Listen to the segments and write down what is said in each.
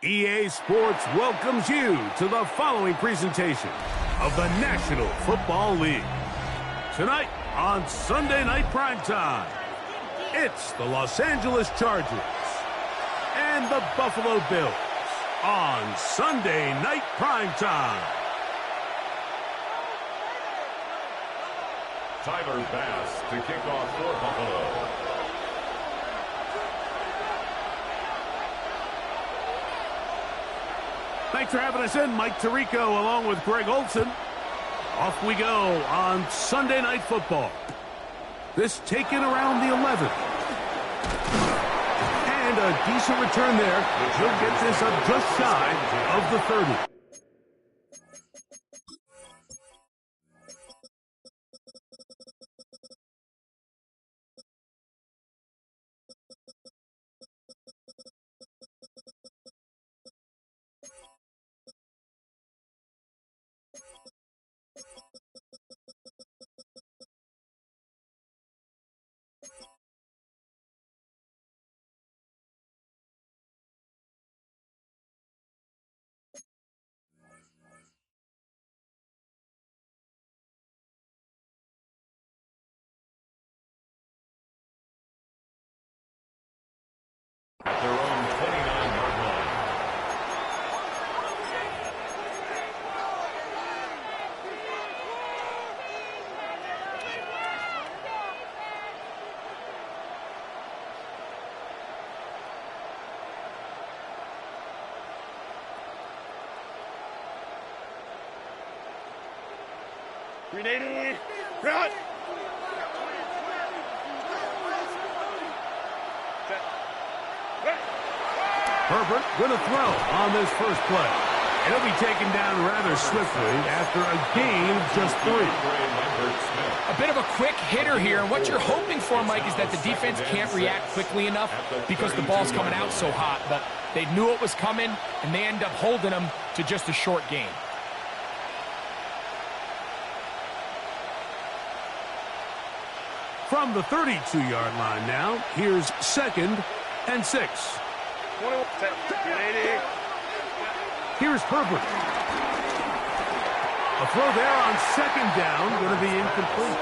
EA Sports welcomes you to the following presentation of the National Football League. Tonight on Sunday Night Primetime, it's the Los Angeles Chargers and the Buffalo Bills on Sunday Night Primetime. Tyler Bass to kick off for Buffalo. Thanks for having us in, Mike Tirico, along with Greg Olson. Off we go on Sunday Night Football. This taken around the 11th. And a decent return there. He'll get this up just shy of the 30. At their own 29-yard line. Right. Herbert going to throw on this first play. And he'll be taken down rather swiftly after a gain of just 3. A bit of a quick hitter here, and what you're hoping for, Mike, is that the defense can't react quickly enough because the ball's coming out so hot. But they knew it was coming, and they end up holding them to just a short gain. From the 32-yard line now, here's 2nd and 6. Here's Herbert. A throw there on 2nd down, going to be incomplete.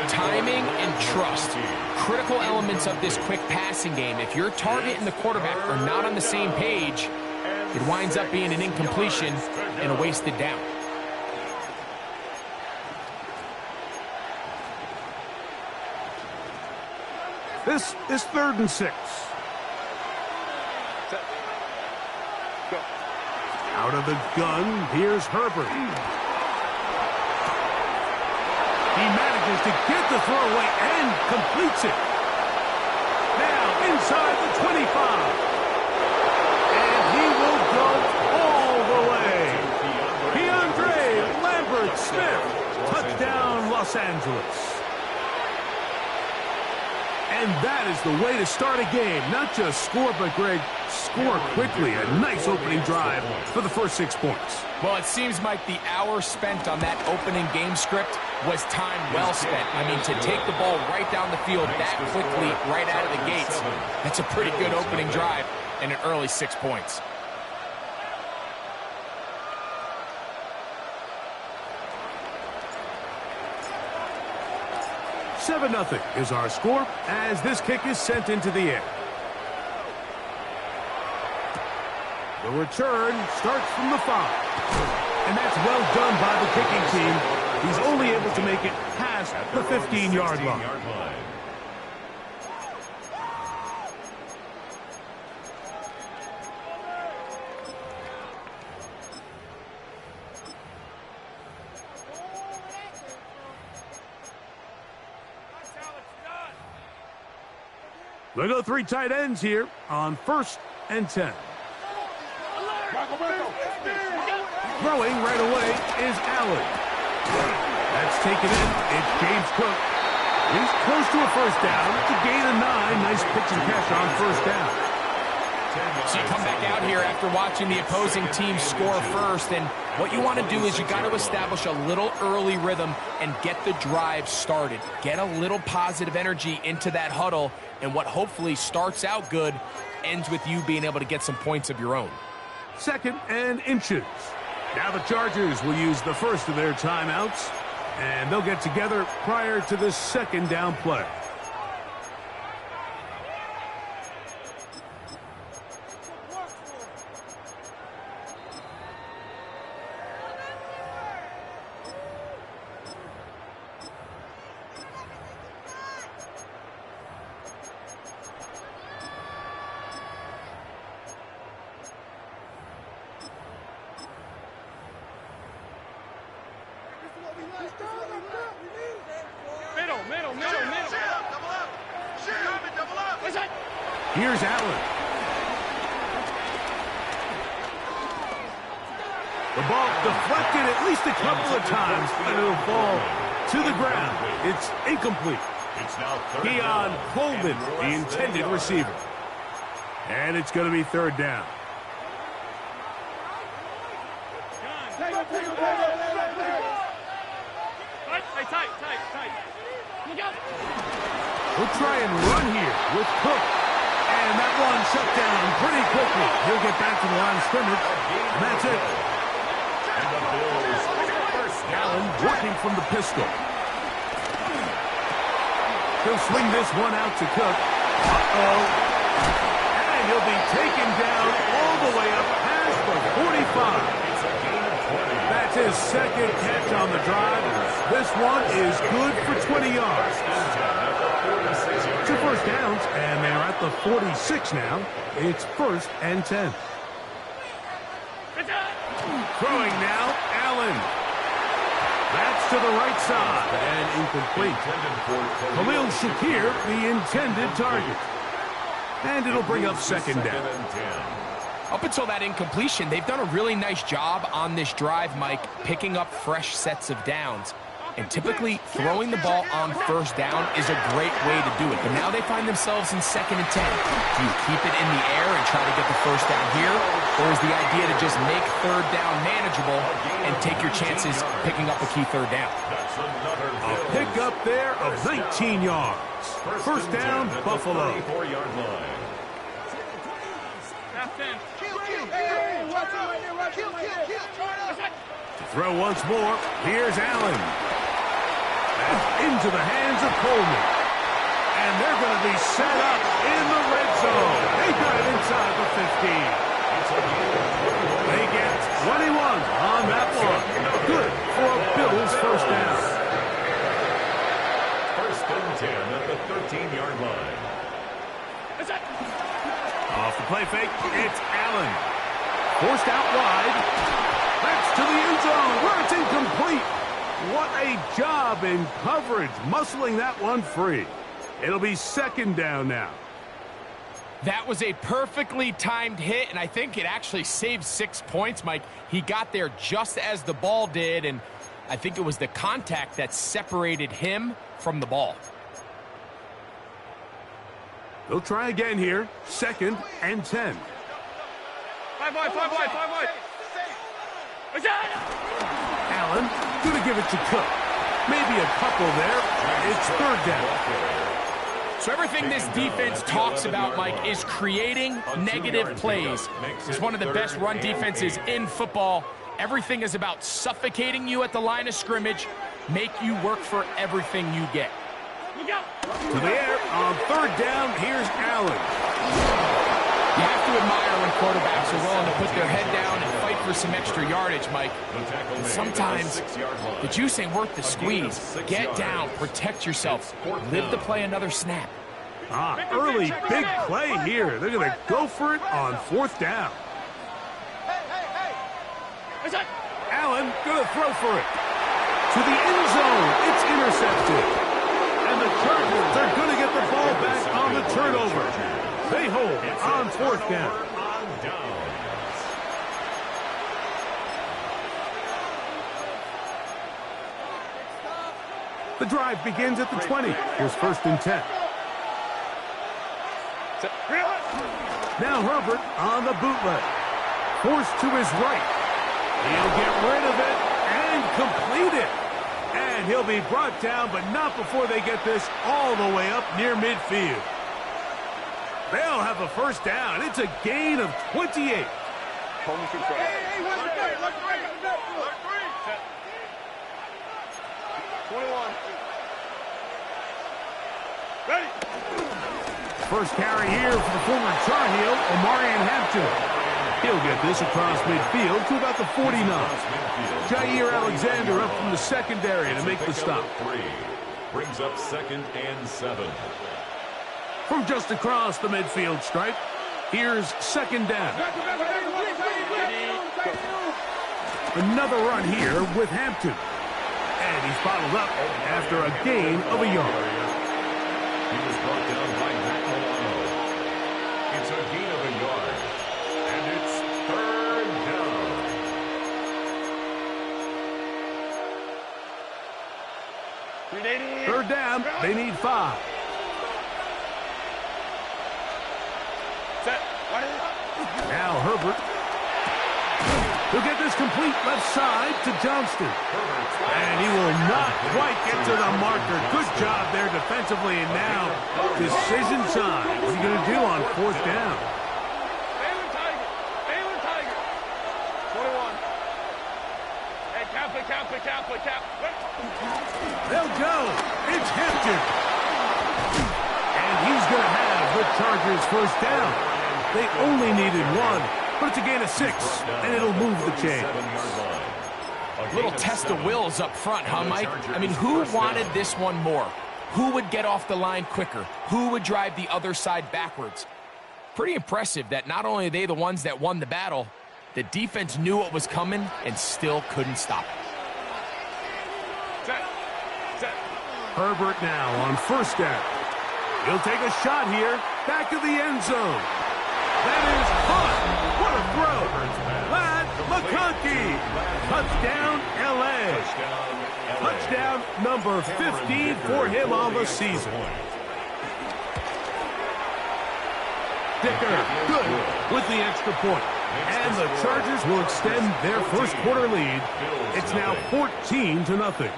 Timing and trust, critical elements of this quick passing game. If your target and the quarterback are not on the same page, it winds up being an incompletion and a wasted down. This is 3rd and 6. Out of the gun, here's Herbert. He manages to get the throw away and completes it. Now inside the 25. And he will go all the way. DeAndre Lambert-Smith. Touchdown, Los Angeles. And that is the way to start a game. Not just score, but, Greg, score quickly. A nice opening drive for the first 6 points. Well, it seems like the hour spent on that opening game script was time well spent. I mean, to take the ball right down the field that quickly, right out of the gates, that's a pretty good opening drive and an early 6 points. $7-0 is our score as this kick is sent into the air. The return starts from the 5. And that's well done by the kicking team. He's only able to make it past the 15-yard line. They go 3 tight ends here on 1st and 10. Throwing right away is Allen. That's taken in. It's James Cook. He's close to a first down. It's a gain of 9. Nice pitch and catch on first down. So you come back out here after watching the opposing team score first, and what you want to do is you got to establish a little early rhythm and get the drive started. Get a little positive energy into that huddle, and what hopefully starts out good ends with you being able to get some points of your own. 2nd and inches. Now the Chargers will use the first of their timeouts, and they'll get together prior to the 2nd down play. Here's Allen. The ball deflected at least a couple of times, and it'll fall to the ground. It's incomplete. Keon Coleman, the intended receiver. And it's going to be 3rd down. We'll try and run here with Cook. And that one shut down pretty quickly. He'll get back to the line of scrimmage. And that's it. Allen working from the pistol. He'll swing this one out to Cook. And he'll be taken down all the way up past the 45. That's his 2nd catch on the drive. This one is good for 20 yards. 2 first downs, and they're at the 46 now. It's 1st and 10. Throwing now, Allen. That's to the right side, and incomplete. Khalil Shakir, the intended target. And it'll bring up 2nd down. Up until that incompletion, they've done a really nice job on this drive, Mike, picking up fresh sets of downs. And typically, throwing the ball on 1st down is a great way to do it. But now they find themselves in 2nd and 10. Do you keep it in the air and try to get the 1st down here? Or is the idea to just make 3rd down manageable and take your chances picking up a key 3rd down? A pickup there of 19 yards. 1st down, Buffalo. To throw once more, here's Allen. That's into the hands of Coleman. And they're going to be set up in the red zone. They got it inside the 15. They get 21 on that one. Good for a Bills 1st down. 1st and 10 at the 13-yard line. Off the play fake, it's Allen. Forced out wide. That's to the end zone where it's incomplete. What a job in coverage, muscling that one free. It'll be 2nd down now. That was a perfectly timed hit, and I think it actually saved 6 points, Mike. He got there just as the ball did, and I think it was the contact that separated him from the ball. They'll try again here. 2nd and 10. 5 wide. Allen, going to give it to Cook. Maybe a couple there. It's 3rd down. So everything this defense talks about, Mike, is creating negative plays. It's one of the best run defenses in football. Everything is about suffocating you at the line of scrimmage, make you work for everything you get. To the air on 3rd down, here's Allen. You have to admire when quarterbacks are willing to put their head down and fight for some extra yardage, Mike. And sometimes the juice ain't worth the squeeze. Get down, protect yourself, live to play another snap. Early big play here. They're going to go for it on 4th down. Allen going to throw for it. To the end zone. It's intercepted. And the Chargers are going to get the ball back on the turnover. They hold on 4th down. The drive begins at the 20. Here's 1st and 10. Now Herbert on the bootleg. Forced to his right. He'll get rid of it and complete it. And he'll be brought down, but not before they get this all the way up near midfield. They'll have a first down. It's a gain of 28. First carry here for the former Tar Heel, Omarion Hampton. He'll get this across midfield to about the 49. Jair Alexander up from the secondary to make the stop. Brings up 2nd and 7. From just across the midfield stripe, here's 2nd down. Another run here with Hampton. And he's bottled up after a gain of a yard. He was brought down by Matt Milano. It's a gain of a yard. And it's 3rd down. 3rd down, they need 5. Now Herbert. He'll get this complete left side to Johnston. And he will not quite get to the marker. Good job there defensively. And now decision time. What's he going to do on 4th down? They'll go. It's Hampton. And he's going to have the Chargers first down. They only needed 1, but it's a gain of 6, and it'll move the chain. Little test of wills up front, huh, Mike? I mean, who wanted this one more? Who would get off the line quicker? Who would drive the other side backwards? Pretty impressive that not only are they the ones that won the battle, the defense knew what was coming and still couldn't stop it. Herbert now on 1st down. He'll take a shot here, back of the end zone. That is caught. What a throw. Lad McConkey. Touchdown, L.A. Touchdown number 15 for him on the season. Dicker, good with the extra point. And the Chargers will extend their first quarter lead. It's now 14-0.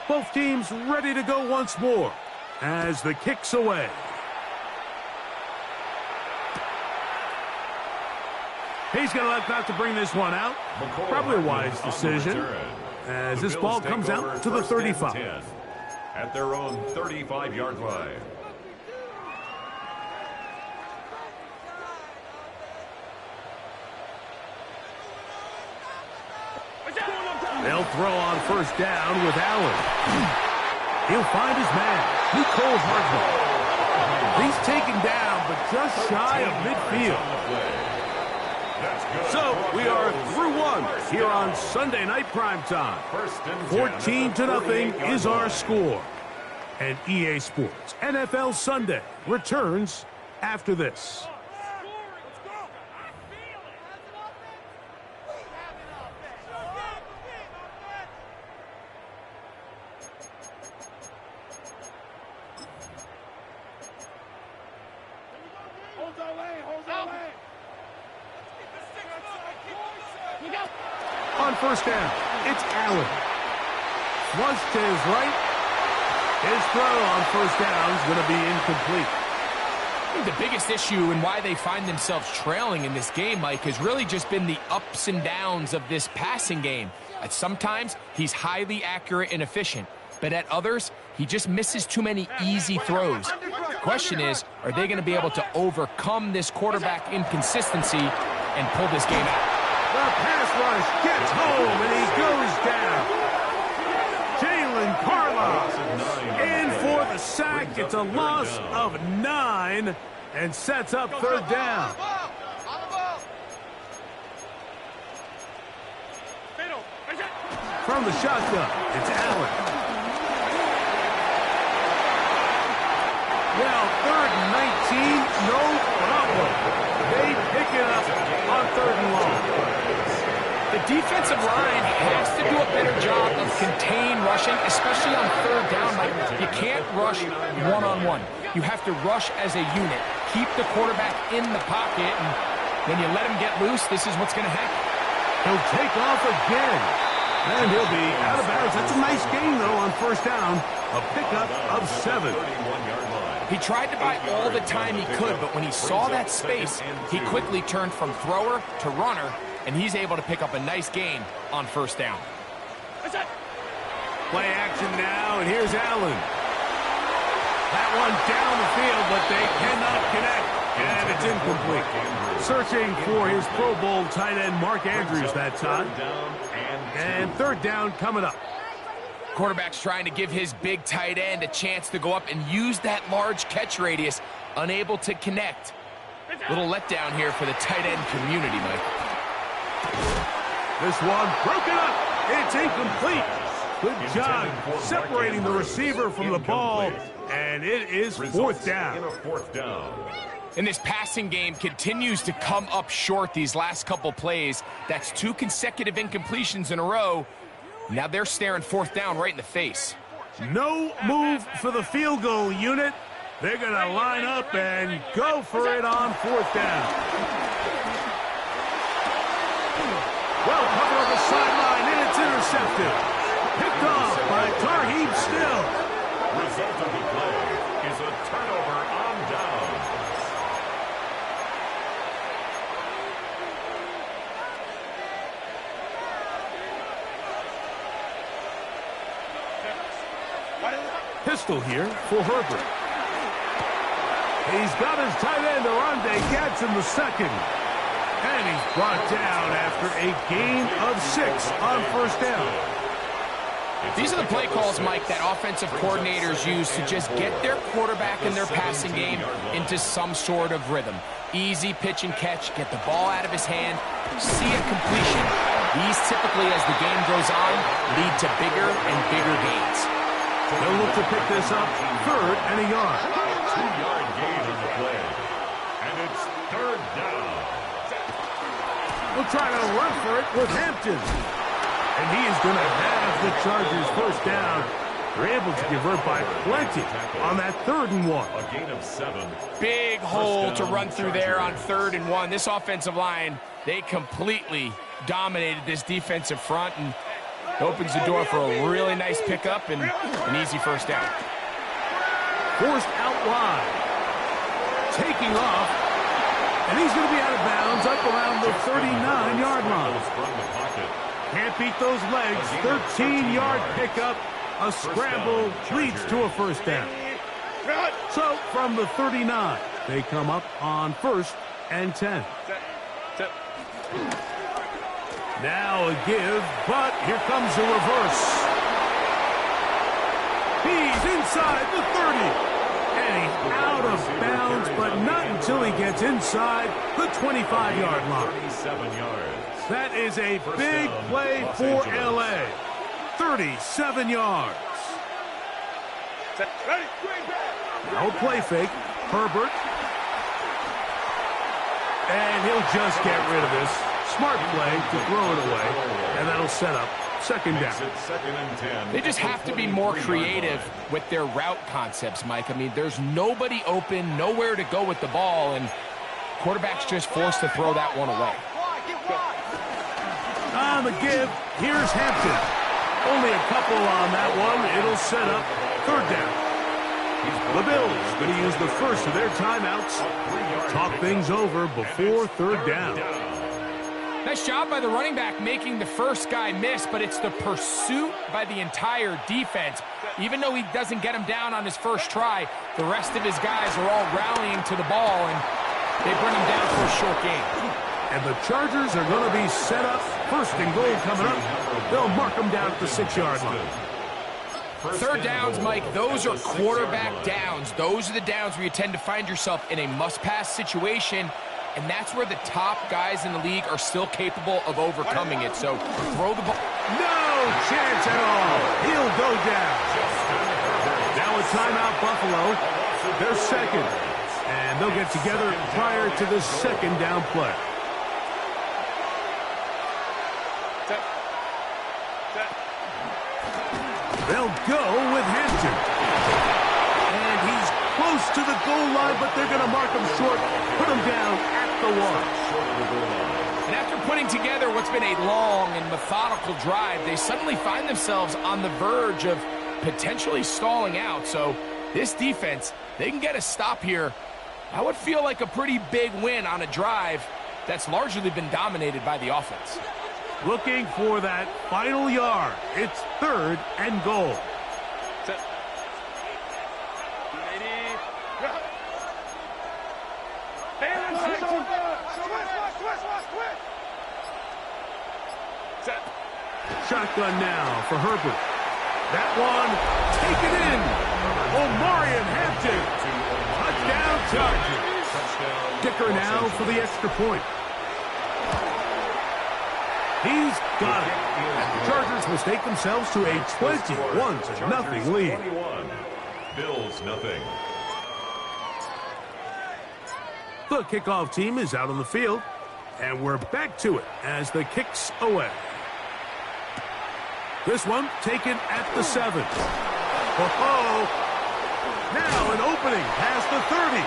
Both teams ready to go once more as the kick's away. He's going to elect not to bring this one out. Probably a wise decision as this ball comes out to the 35. At their own 35-yard line. They'll throw on 1st down with Allen. He'll find his man, Nicole Hartman. He's taken down, but just shy of midfield. So we are through 1 here on Sunday Night Primetime. 14-0 is our score. And EA Sports NFL Sunday returns after this. On 1st down, it's Allen. Flush to his right. His throw on 1st down is going to be incomplete. I think the biggest issue and why they find themselves trailing in this game, Mike, has really just been the ups and downs of this passing game. At sometimes, he's highly accurate and efficient, but at others, he just misses too many easy throws. The question is, are they going to be able to overcome this quarterback inconsistency and pull this game out? The pass rush gets home, and he goes down. Jalen Carlos in for the sack. It's a loss of 9 and sets up 3rd down. From the shotgun, it's Allen. Well, 3rd and 19, no problem. They pick it up on 3rd and long. The defensive line has to do a better job of contain rushing, especially on 3rd down. Like, you can't rush one-on-one. You have to rush as a unit. Keep the quarterback in the pocket, and when you let him get loose, this is what's going to happen. He'll take off again. And he'll be out of bounds. That's a nice gain, though, on first down. A pickup of 7. He tried to buy all the time he could, but when he saw that space, he quickly turned from thrower to runner, and he's able to pick up a nice gain on first down. Play action now, and here's Allen. That one down the field, but they cannot connect, and it's incomplete. Searching for his Pro Bowl tight end, Mark Andrews, that time. And third down coming up. Quarterback's trying to give his big tight end a chance to go up and use that large catch radius, unable to connect. Little letdown here for the tight end community, Mike. This one broken up. It's incomplete. Good job separating the receiver from the ball, and it is fourth down. And this passing game continues to come up short these last couple plays. That's 2 consecutive incompletions in a row. Now they're staring fourth down right in the face. No move for the field goal unit. They're going to line up and go for it on fourth down. Well covered on the sideline, and it's intercepted. Picked off by Tarheeb Still. Result of the play is a turnover on downs. Pistol here for Herbert. He's got his tight end, Arande Gadsden, the second. And he's brought down after a gain of 6 on first down. These are the play calls, Mike, that offensive coordinators use to just get their quarterback and their passing game into some sort of rhythm. Easy pitch and catch, get the ball out of his hand, see a completion. These typically, as the game goes on, lead to bigger and bigger gains. They'll look to pick this up, third and a yard. 2-yard gain on the play. And it's third down. We'll try to run for it with Hampton. And he is going to have the Chargers first down. They're able to convert by plenty on that 3rd and 1. A gain of 7. Big hole to run through there on 3rd and 1. This offensive line, they completely dominated this defensive front, and opens the door for a really nice pickup and an easy first down. Forced out wide. Taking off. And he's going to be out of bounds up around the 39-yard line. Can't beat those legs. 13-yard pickup. A scramble leads to a first down. So from the 39, they come up on 1st and 10. Now a give, but here comes the reverse. He's inside the 30. And he's out of bounds, but not until he gets inside the 25-yard line. 37 yards. That is a big play for L.A. 37 yards. No play fake. Herbert. And he'll just get rid of this. Smart play to throw it away. And that'll set up second down. They just have to be more creative with their route concepts, Mike. I mean, there's nobody open, nowhere to go with the ball, and quarterback's just forced to throw that one away. On the give, here's Hampton. Only a couple on that one. It'll set up third down. The Bills going to use the first of their timeouts. Talk things over before third down. Nice job by the running back making the first guy miss, but it's the pursuit by the entire defense. Even though he doesn't get him down on his first try, the rest of his guys are all rallying to the ball, and they bring him down for a short gain. And the Chargers are going to be set up. First and goal coming up. They'll mark them down at the 6-yard line. Third downs, Mike, those are quarterback downs. Those are the downs where you tend to find yourself in a must-pass situation, and that's where the top guys in the league are still capable of overcoming it. So throw the ball. No chance at all. He'll go down. Now a timeout, Buffalo. They're second. And they'll get together prior to the second down play. They'll go with Hampton. And he's close to the goal line, but they're going to mark him short, put him down at the 1. And after putting together what's been a long and methodical drive, they suddenly find themselves on the verge of potentially stalling out. So this defense, they can get a stop here. That would feel like a pretty big win on a drive that's largely been dominated by the offense. Looking for that final yard. It's 3rd and goal. Set. Lady. Set. Shotgun now for Herbert. That one taken in. Omarion Hampton. Touchdown Chargers. Dicker now for the extra point. He's got it. And the Chargers mistake themselves to a 21-0 lead. 21. Bills nothing. The kickoff team is out on the field, and we're back to it as the kick's away. This one taken at the 7. Oh, now an opening past the 30.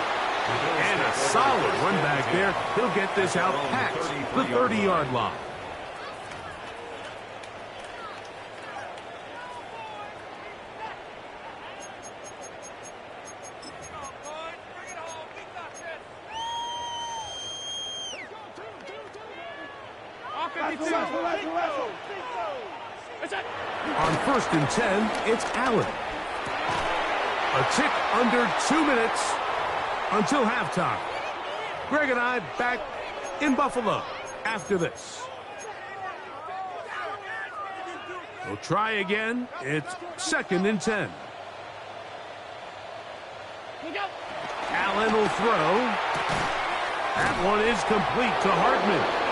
And a solid run back there. He'll get this out past the 30-yard line. On 1st and 10, it's Allen. A tick under 2 minutes until halftime. Greg and I back in Buffalo after this. We'll try again. It's 2nd and 10. Allen will throw. That one is complete to Hardman.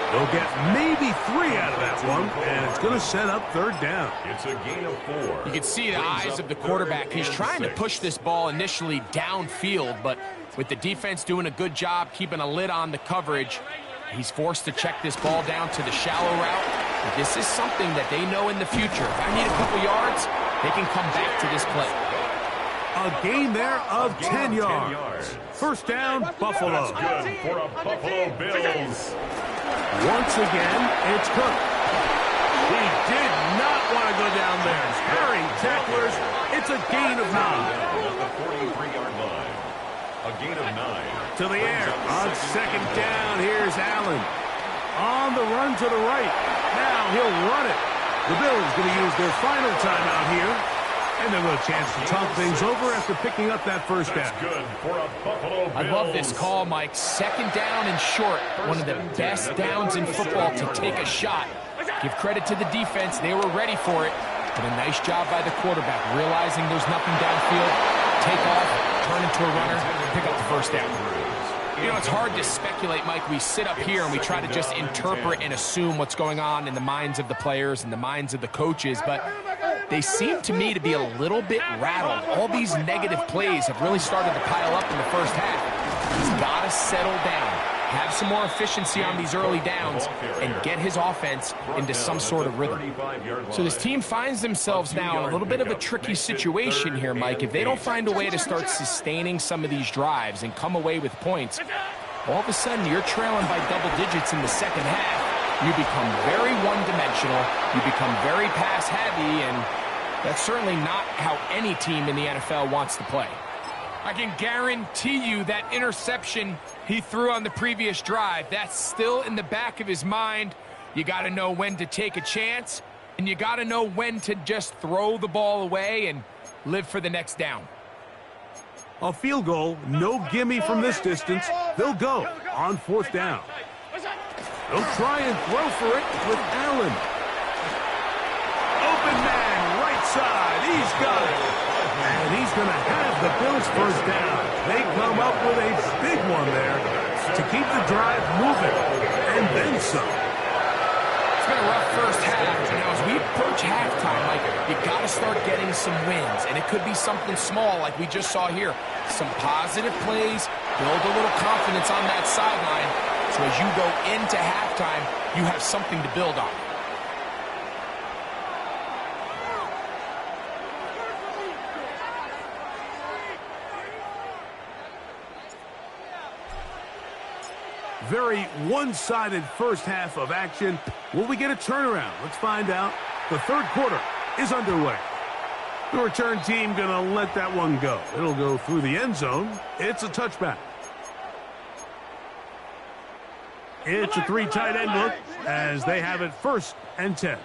They'll get maybe 3 out of that one, and it's going to set up 3rd down. It's a gain of 4. You can see the eyes of the quarterback. He's trying to push this ball initially downfield, but with the defense doing a good job keeping a lid on the coverage, he's forced to check this ball down to the shallow route. But this is something that they know in the future. If I need a couple yards, they can come back to this play. A gain there of 10 yards. 1st down, Buffalo. Good for a Buffalo Bills. Once again, it's Cook. He did not want to go down there. Harry tacklers. It's a gain of 9. At the 43-yard line. A gain of 9. To the air. On 2nd down, here's Allen. On the run to the right. Now he'll run it. The Bills going to use their final timeout here. And they'll have a chance to talk things over after picking up that 1st down. That's good for a Buffalo Bills. I love this call, Mike. 2nd down and short. One of the best downs in football to take a shot. Give credit to the defense. They were ready for it. But a nice job by the quarterback, realizing there's nothing downfield. Take off, turn into a runner, pick up the 1st down. You know, it's hard to speculate, Mike. We sit up here and we try to just interpret and assume what's going on in the minds of the players and the minds of the coaches. But they seem to me to be a little bit rattled. All these negative plays have really started to pile up in the 1st half. He's got to settle down, have some more efficiency on these early downs, and get his offense into some sort of rhythm. So this team finds themselves now in a little bit of a tricky situation here, Mike. If they don't find a way to start sustaining some of these drives and come away with points, all of a sudden you're trailing by double digits in the 2nd half. You become very one-dimensional, you become very pass-heavy, and that's certainly not how any team in the NFL wants to play. I can guarantee you that interception he threw on the previous drive, that's still in the back of his mind. You got to know when to take a chance, and you got to know when to just throw the ball away and live for the next down. A field goal, no gimme from this distance. They'll go on 4th down. They'll try and throw for it with Allen. Open man, right side. He's got it. And he's going to have the Bills' 1st down. They come up with a big one there to keep the drive moving. And then some. It's been a rough 1st half. Now, as we approach halftime, Mike, you got to start getting some wins. And it could be something small like we just saw here. Some positive plays, build a little confidence on that sideline. So as you go into halftime, you have something to build on. Very one-sided first half of action. Will we get a turnaround? Let's find out. The third quarter is underway. The return team going to let that one go. It'll go through the end zone. It's a touchback. It's a three tight end look as they have it 1st and 10.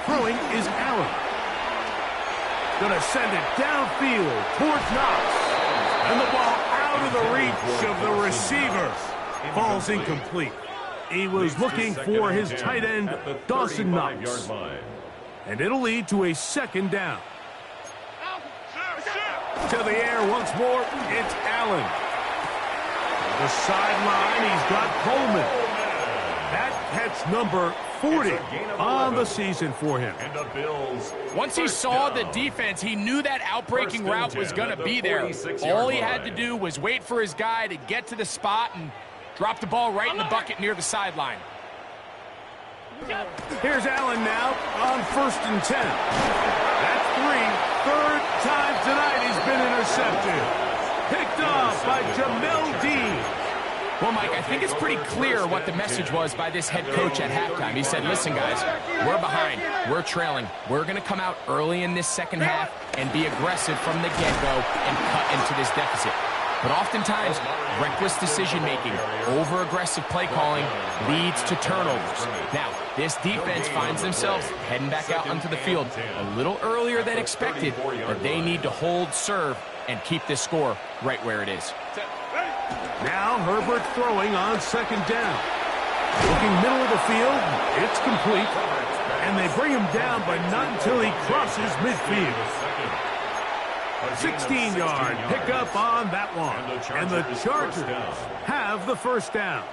Throwing is Allen. Going to send it downfield towards Knox. And the ball out of the reach of the receiver. Falls incomplete. He was looking for his tight end, Dawson Knox. And it'll lead to a 2nd down. To the air once more, it's Allen. The sideline, he's got Coleman. That catch number 40 on the season for him. Once he saw the defense, he knew that outbreaking route was going to be there. All he had to do was wait for his guy to get to the spot and drop the ball right in the bucket near the sideline. Here's Allen now on 1st and 10. That's 3. 3rd time tonight he's been intercepted. Picked off by Jamel Dean. Well, Mike, I think it's pretty clear what the message was by this head coach at halftime. He said, listen, guys, we're behind. We're trailing. We're going to come out early in this second half and be aggressive from the get-go and cut into this deficit. But oftentimes, reckless decision-making, over-aggressive play calling leads to turnovers. Now, this defense finds themselves heading back out onto the field a little earlier than expected, but they need to hold serve and keep this score right where it is. Now Herbert throwing on 2nd down. Looking middle of the field, it's complete. And they bring him down, but not until he crosses midfield. 16-yard pickup on that one. And the Chargers have the 1st down.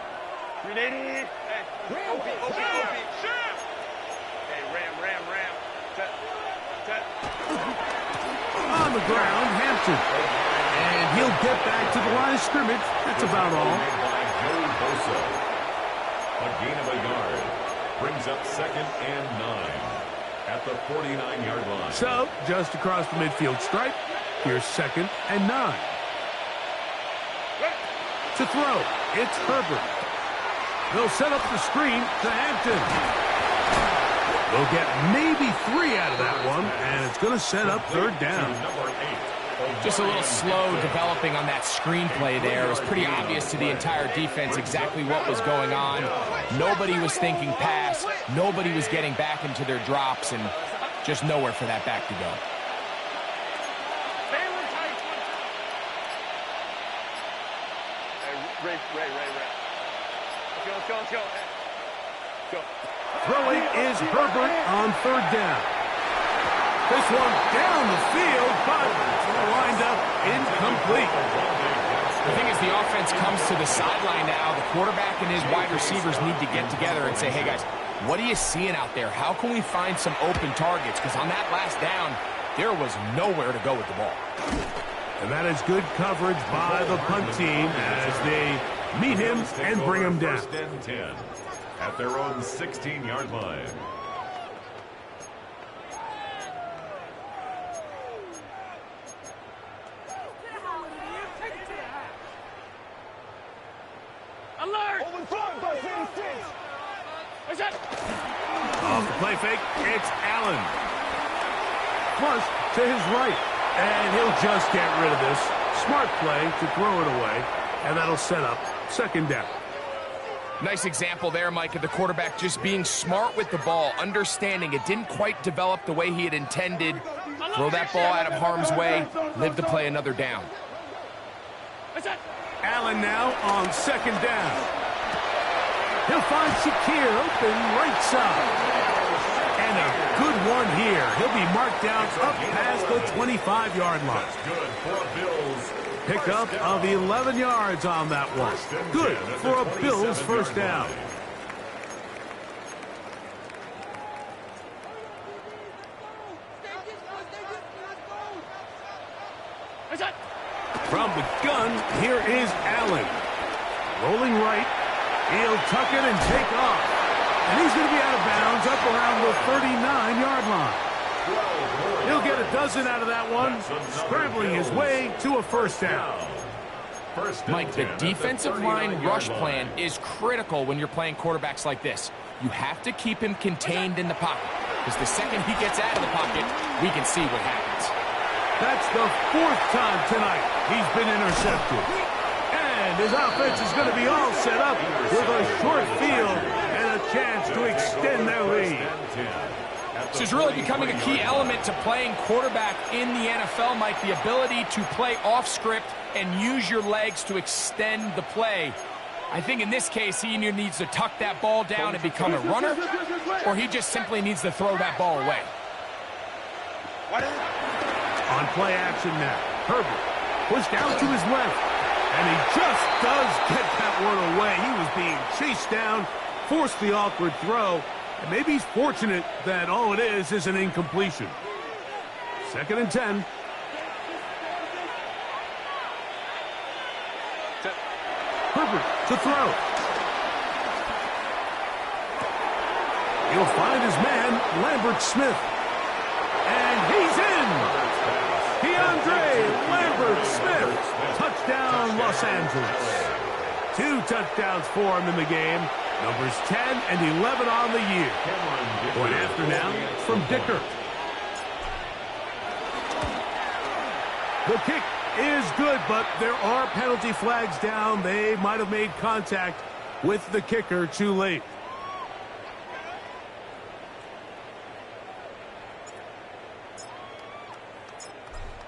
On the ground, Hampton. And he'll get back to the line of scrimmage. That's about all. A gain of a yard. Brings up 2nd and 9 at the 49-yard line. So, just across the midfield stripe, here's 2nd and 9. To throw, it's Herbert. They'll set up the screen to Hampton. They'll get maybe 3 out of that one, and it's going to set up 3rd down. Just a little slow developing on that screenplay there. It was pretty obvious to the entire defense exactly what was going on. Nobody was thinking pass. Nobody was getting back into their drops, and just nowhere for that back to go. Let's go. Throwing is Herbert on 3rd down. This one down the field, but it's going to wind up incomplete. The thing is, the offense comes to the sideline now. The quarterback and his wide receivers need to get together and say, hey, guys, what are you seeing out there? How can we find some open targets? Because on that last down, there was nowhere to go with the ball. And that is good coverage by the punt team as they meet him and bring him down. 1st and 10 at their own 16-yard line. Off the play fake, it's Allen. Flush to his right, and he'll just get rid of this. Smart play to throw it away, and that'll set up 2nd down. Nice example there, Mike, of the quarterback just being smart with the ball, understanding it didn't quite develop the way he had intended. Throw that ball out of harm's way, live to play another down. Allen now on 2nd down. He'll find Shakir open right side. And a good one here. He'll be marked down up past the 25-yard line. That's good for a Bills. Pickup of 11 yards on that one. Good for a Bills 1st down. From the gun, here is Allen. Rolling right. He'll tuck it and take off. And he's going to be out of bounds up around the 39-yard line. He'll get a dozen out of that one, scrambling his way to a 1st down. Mike, the defensive line rush plan is critical when you're playing quarterbacks like this. You have to keep him contained in the pocket, because the second he gets out of the pocket, we can see what happens. That's the 4th time tonight he's been intercepted. And his offense is going to be all set up with a short field and a chance to extend their lead. This is really becoming a key element to playing quarterback in the NFL, Mike, the ability to play off script and use your legs to extend the play. I think in this case, he either needs to tuck that ball down and become a runner, or he just simply needs to throw that ball away. On play action now, Herbert pushed out to his left, and he just does get that one away. He was being chased down, forced the awkward throw, and maybe he's fortunate that all it is an incompletion. 2nd and 10. Herbert to throw. He'll find his man, Lambert Smith. And he's in! Lambert Smith. Touchdown, Los Angeles. 2 touchdowns for him in the game. Numbers 10 and 11 on the year. Going after now from Dicker. The kick is good, but there are penalty flags down. They might have made contact with the kicker too late.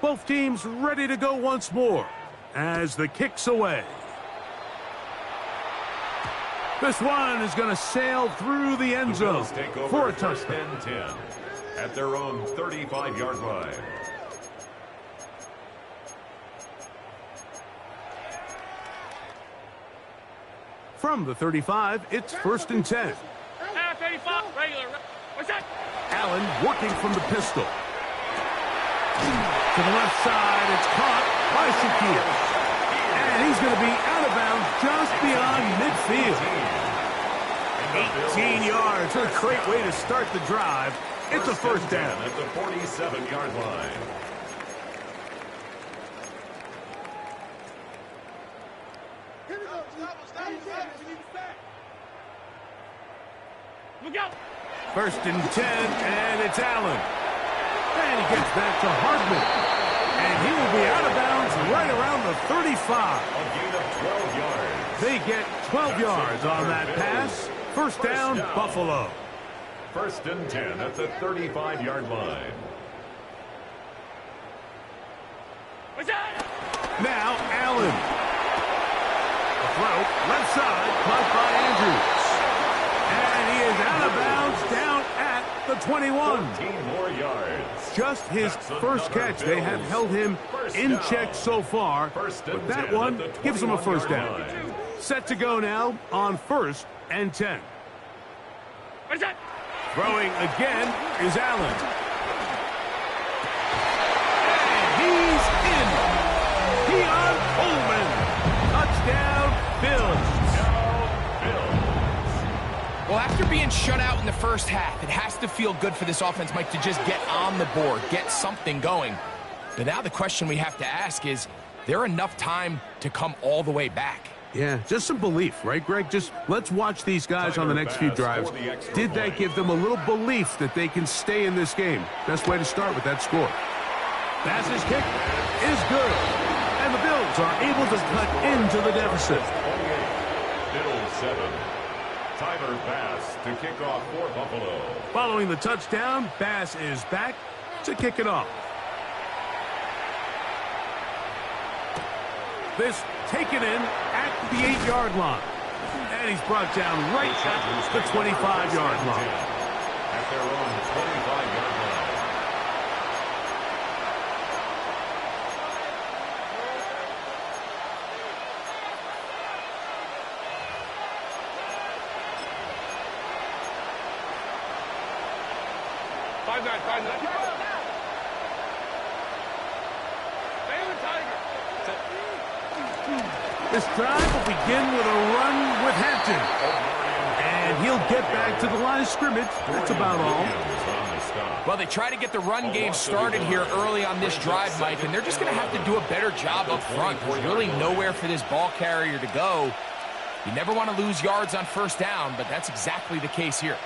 Both teams ready to go once more as the kick's away. This one is going to sail through the end zone for a touchdown. 10 at their own 35-yard line. From the 35, it's 1st and 10. 35, regular. What's that? Allen working from the pistol. To the left side, it's caught by Shaquille. And he's going to be out of bounds just beyond midfield. 18 yards, a great way to start the drive. It's a 1st down. At the 47-yard line. Look out! 1st and 10, and it's Allen. And he gets back to Hardman. And he will be out of bounds right around the 35. A gain of 12 yards. They get 12 yards on that pass. 1st down, Buffalo. 1st and 10 at the 35-yard line. What's that? Now Allen. The throw, left side, caught by Andrews. And he is out of bounds down at the 21. 14 more yards. Just his first catch. They have held him in check so far, but that one gives him a 1st down. Set to go now on 1st and 10. What's that? Throwing again is Allen. And he's in. Keon Coleman. Touchdown, Bills. Well, after being shut out in the first half, it has to feel good for this offense, Mike, to just get on the board, get something going. But now the question we have to ask is there enough time to come all the way back? Yeah, just some belief, right, Greg? Just let's watch these guys on the next few drives. Did that give them a little belief that they can stay in this game? Best way to start with that score. Pass's kick is good. And the Bills are able to cut into the deficit. 28, Bills 7. Tyler Bass to kick off for Buffalo. Following the touchdown, Bass is back to kick it off. This taken in at the 8-yard line. And he's brought down right at the 25-yard line. At their own 25-yard line. Five nine. This drive will begin with a run with Hampton. And he'll get back to the line of scrimmage. That's about all. Well, they try to get the run game started here early on this drive, Mike, and they're just going to have to do a better job up front. There's really nowhere for this ball carrier to go. You never want to lose yards on first down, but that's exactly the case here.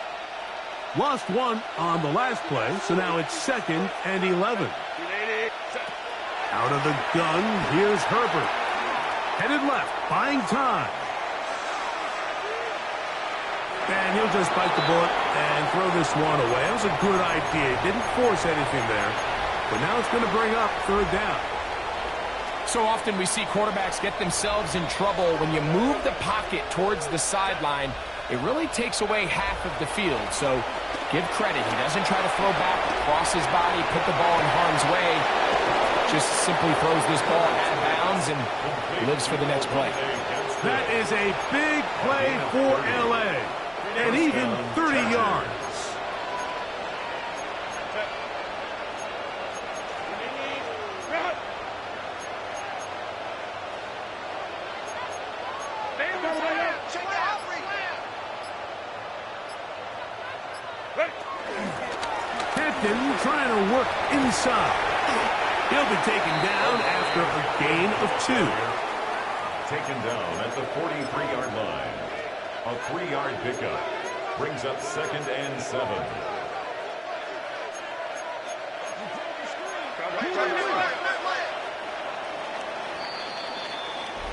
Lost one on the last play, so now it's 2nd and 11. Out of the gun, here's Herbert. Headed left, buying time. And he'll just bite the bullet and throw this one away. That was a good idea. He didn't force anything there. But now it's going to bring up 3rd down. So often we see quarterbacks get themselves in trouble. When you move the pocket towards the sideline, it really takes away half of the field. So give credit. He doesn't try to throw back, cross his body, put the ball in harm's way. Just simply throws this ball out of bounds and lives for the next play. That is a big play for L.A. And even 30 yards. Hampton trying to work inside. He'll be taken down after a gain of 2. Taken down at the 43-yard line. A 3-yard pickup brings up 2nd and 7.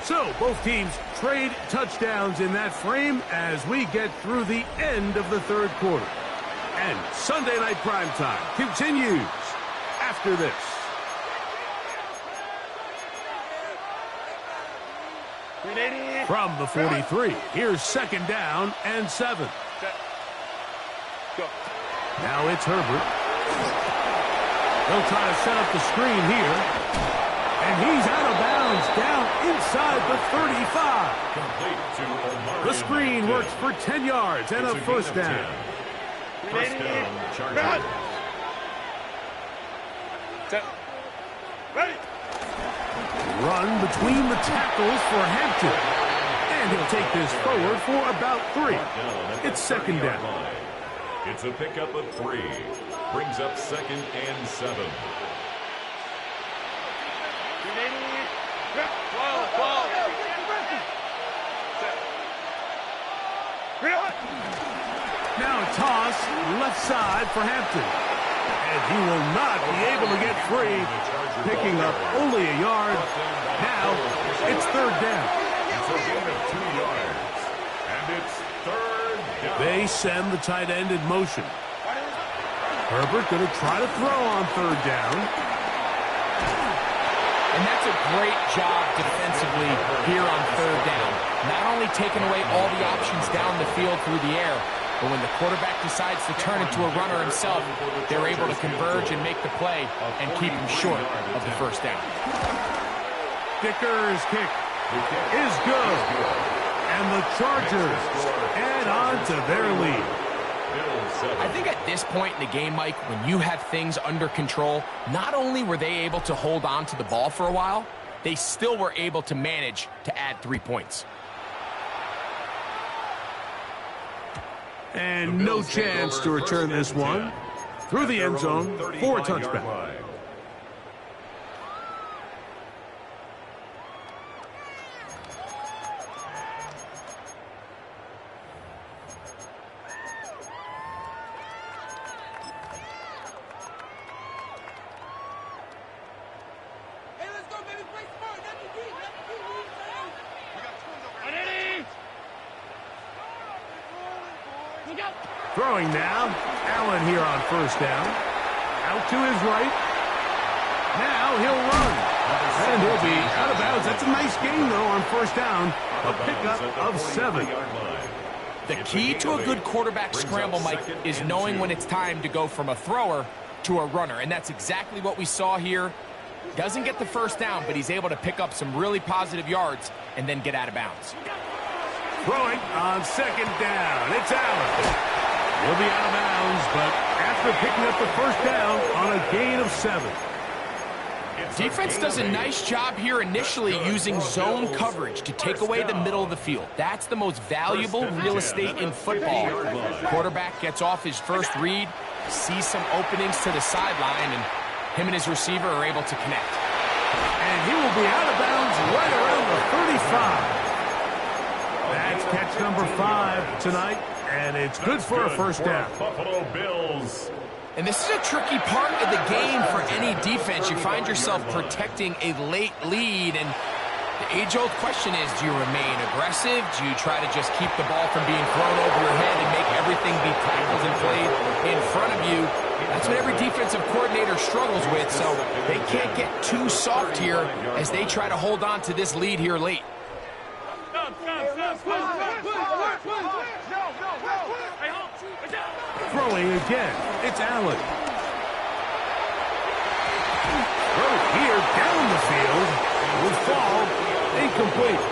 So both teams trade touchdowns in that frame as we get through the end of the 3rd quarter. And Sunday Night Primetime continues after this. From the 43, here's 2nd down and 7. Now it's Herbert. They'll try to set up the screen here. And he's out of bounds down inside the 35. The screen works for 10 yards and a 1st down. First down, Chargers. Ready. Run between the tackles for Hampton. And he'll take this forward for about 3. It's 2nd down. It's a pickup of 3. Brings up 2nd and 7. Now a toss left side for Hampton. And he will not be able to get free, picking up only a yard. Now it's 3rd down. It's a gain of 2 yards. And it's 3rd down. They send the tight end in motion. Herbert going to try to throw on 3rd down. And that's a great job defensively here on 3rd down. Not only taking away all the options down the field through the air, but when the quarterback decides to turn into a runner himself, they're able to converge and make the play and keep him short of the 1st down. Dicker's kick is good. And the Chargers add on to their lead. I think at this point in the game, Mike, when you have things under control, not only were they able to hold on to the ball for a while, they still were able to manage to add 3 points. And no chance to return this one through the end zone for a touchback. Throwing now. Allen here on 1st down. Out to his right. Now he'll run. And he'll be out of bounds. That's a nice gain, though, on 1st down. A pickup of 7. The key to a good quarterback scramble, Mike, is knowing when it's time to go from a thrower to a runner. And that's exactly what we saw here. Doesn't get the 1st down, but he's able to pick up some really positive yards and then get out of bounds. Throwing on 2nd down. It's Allen. He'll be out of bounds, but after picking up the 1st down on a gain of 7. Defense does a nice job here initially using zone coverage to take away the middle of the field. That's the most valuable real estate in football. Quarterback gets off his first read, sees some openings to the sideline, and him and his receiver are able to connect. And he will be out of bounds right around the 35. That's catch number 5 tonight, and it's good for a first down. Buffalo Bills. And this is a tricky part of the game for any defense. You find yourself protecting a late lead, and the age-old question is, do you remain aggressive? Do you try to just keep the ball from being thrown over your head and make everything be tackled and played in front of you? That's what every defensive coordinator struggles with, so they can't get too soft here as they try to hold on to this lead here late. Throwing again, it's Allen. Throw here down the field. Will fall. Incomplete.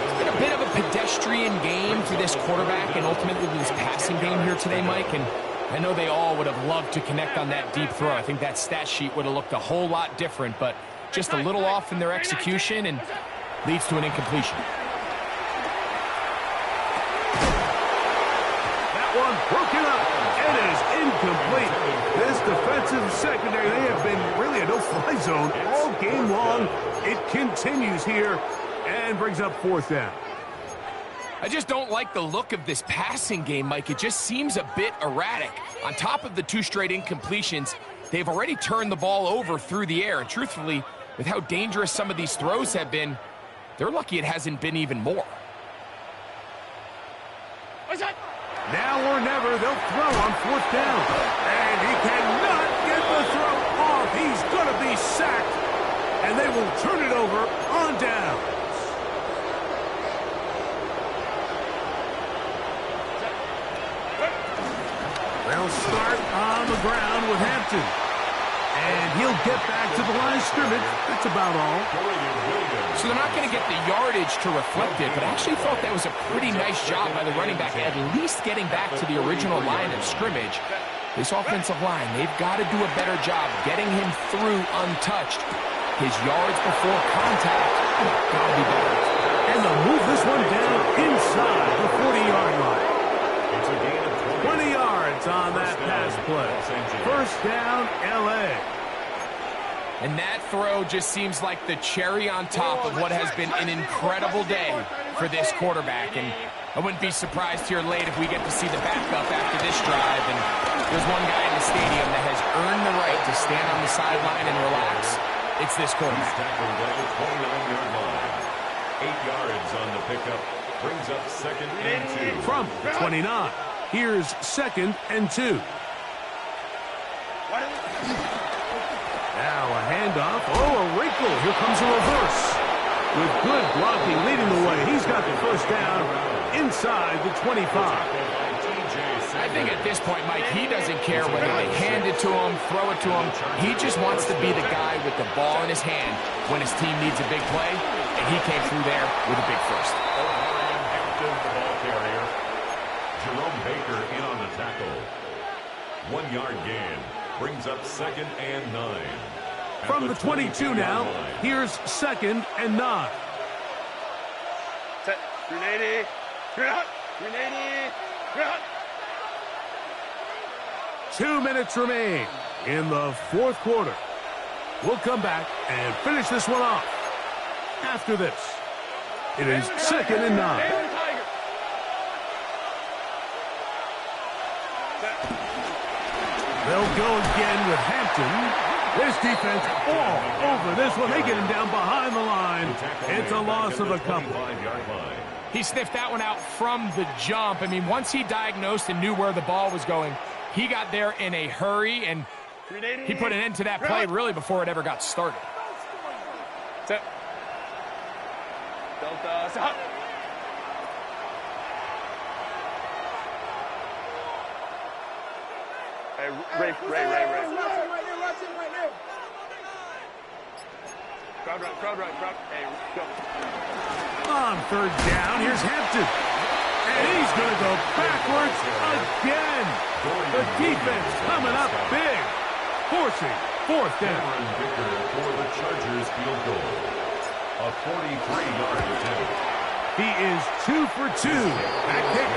It's been a bit of a pedestrian game for this quarterback and ultimately this passing game here today, Mike. And I know they all would have loved to connect on that deep throw. I think that stat sheet would have looked a whole lot different, but just a little off in their execution and leads to an incompletion. That one broken up. It is incomplete. This defensive secondary, they have been really a no-fly zone all game long. It continues here and brings up 4th down. I just don't like the look of this passing game, Mike. It just seems a bit erratic. On top of the 2 straight incompletions, they've already turned the ball over through the air. And truthfully, with how dangerous some of these throws have been, they're lucky it hasn't been even more. Now or never, they'll throw on 4th down. And he cannot get the throw off. He's going to be sacked. And they will turn it over on down. They'll start on the ground with Hampton. And he'll get back to the line of scrimmage. That's about all. So they're not going to get the yardage to reflect it, but I actually thought that was a pretty nice job by the running back, at least getting back to the original line of scrimmage. This offensive line, they've got to do a better job getting him through untouched. His yards before contact, got to be better. And they'll move this one down inside the 40-yard line. It's a gain of 20 yards on that pass play. First down, L.A. And that throw just seems like the cherry on top of what has been an incredible day for this quarterback. And I wouldn't be surprised here late if we get to see the backup after this drive. And there's one guy in the stadium that has earned the right to stand on the sideline and relax. It's this quarterback. He's tackled at the 29-yard line. 8 yards on the pickup. Brings up 2nd and 2. From the 29, here's 2nd and 2. Now a handoff. Oh, a wrinkle. Here comes a reverse. With good blocking leading the way. He's got the first down inside the 25. I think at this point, Mike, he doesn't care whether they hand it to him, throw it to him. He just wants to be the guy with the ball in his hand when his team needs a big play, and he came through there with a big first. Active the ball carrier. Jerome Baker in on the tackle. 1-yard gain. Brings up 2nd and 9. From the 22 now, here's 2nd and 9. Set. 380. 380. 2 minutes remain in the 4th quarter. We'll come back and finish this one off. After this, it is 2nd and 9. They'll go again with Hampton. This defense all over this one. They get him down behind the line. It's a loss of a couple. He sniffed that one out from the jump. I mean, once he diagnosed and knew where the ball was going, he got there in a hurry, and he put an end to that play really before it ever got started. Set. Delta. Set. Hey, Ray. Crowd right. Hey, go. On 3rd down, here's Hampton. And he's going to go backwards again. The defense coming up big, forcing 4th down. Cameron Vicker for the Chargers field goal. A 43-yard attempt. He is 2 for 2. That kick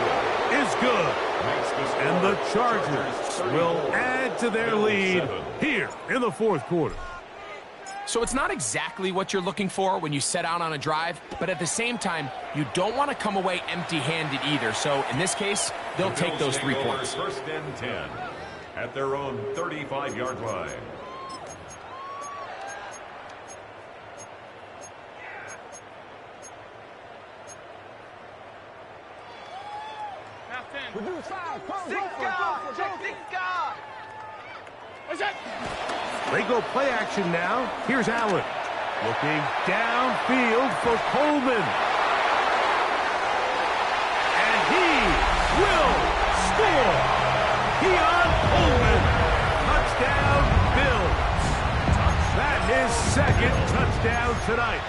is good. And the Chargers will add to their lead here in the 4th quarter. So it's not exactly what you're looking for when you set out on a drive, but at the same time, you don't want to come away empty-handed either. So in this case, they'll take those 3 points. 1st and 10 at their own 35-yard line. They go play action now. Here's Allen. Looking downfield for Coleman. And he will score. Keon Coleman. Touchdown, Bills. That's his 2nd touchdown tonight.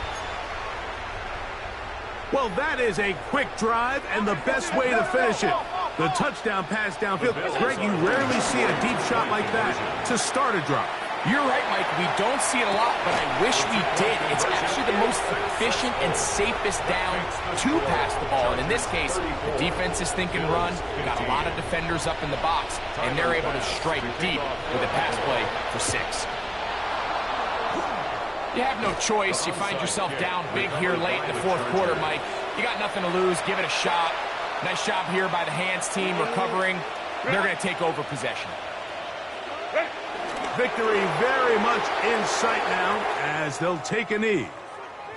Well, that is a quick drive and the best way to finish it. The touchdown pass downfield. Greg, you rarely see a deep shot like that to start a drive. You're right, Mike. We don't see it a lot, but I wish we did. It's actually the most efficient and safest down to pass the ball. And in this case, the defense is thinking run, got a lot of defenders up in the box, and they're able to strike deep with a pass play for 6. You have no choice. You find yourself down big here late in the 4th quarter, Mike. You got nothing to lose. Give it a shot. Nice job here by the hands team recovering. They're going to take over possession. Victory very much in sight now as they'll take a knee.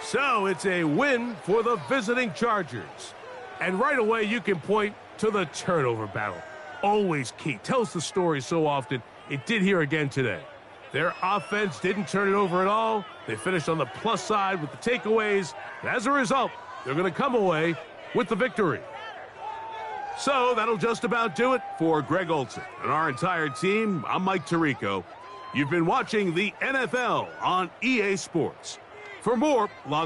So it's a win for the visiting Chargers. And right away you can point to the turnover battle. Always key. Tells the story so often. It did here again today. Their offense didn't turn it over at all. They finished on the plus side with the takeaways. And as a result, they're going to come away with the victory. So that'll just about do it for Greg Olson and our entire team. I'm Mike Tirico. You've been watching the NFL on EA Sports. For more, log